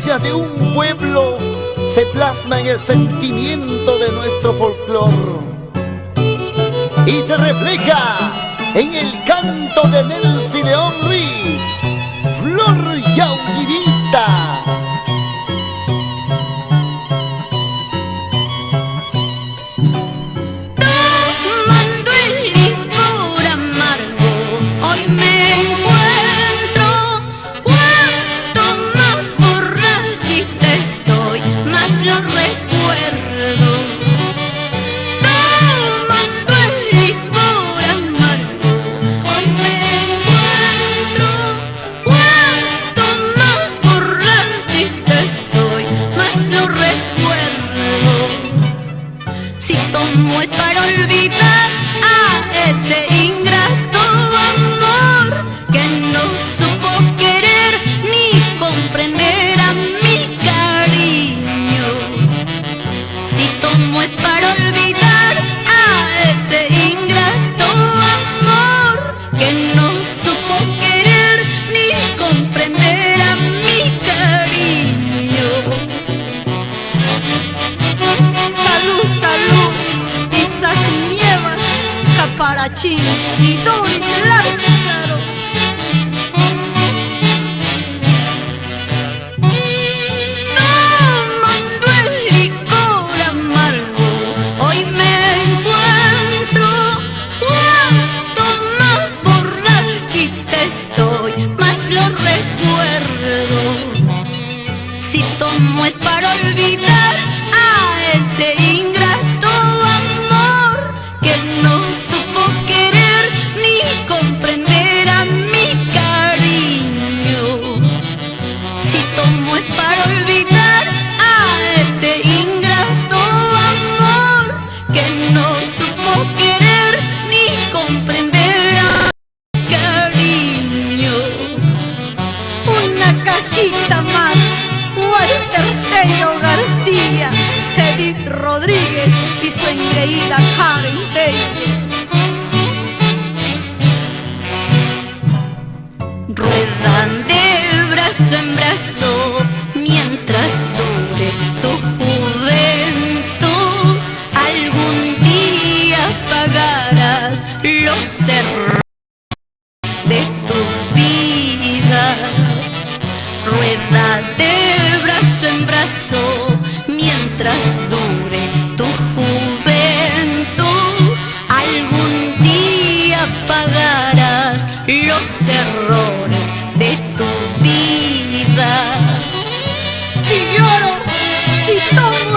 vivencias de un pueblo se plasma en el sentimiento de nuestro folclor y se refleja en el canto de Nelson León Luis, Flor Yauyirita. ¿Cómo es para olvidar a ese ingrato amor que no supo querer ni comprender a mi cariño? Si cómo es para olvidar a ese ingrato amor que no supo querer ni comprender a mi cariño. Salud, salud. Nievas, Caparachín y Doris Lázaro. Tomando el licor amargo, hoy me encuentro. Cuanto más borrachita estoy, más lo recuerdo. Si tomo es para olvidar a ese ingrato que no supo querer ni comprender a mi cariño. Si tomo es para olvidar a ese ingrato amor que no supo querer ni comprender a mi cariño. Una cajita más, Walter Tello García, Edith Rodríguez y su engreída Karen Tello. Ruedan de brazo en brazo mientras dure tu juventud. Algún día pagarás los errores de tu vida. Rueda de brazo en brazo mientras dure tu juventud. Algún día pagarás los errores de tu vida. Si lloro, si tomo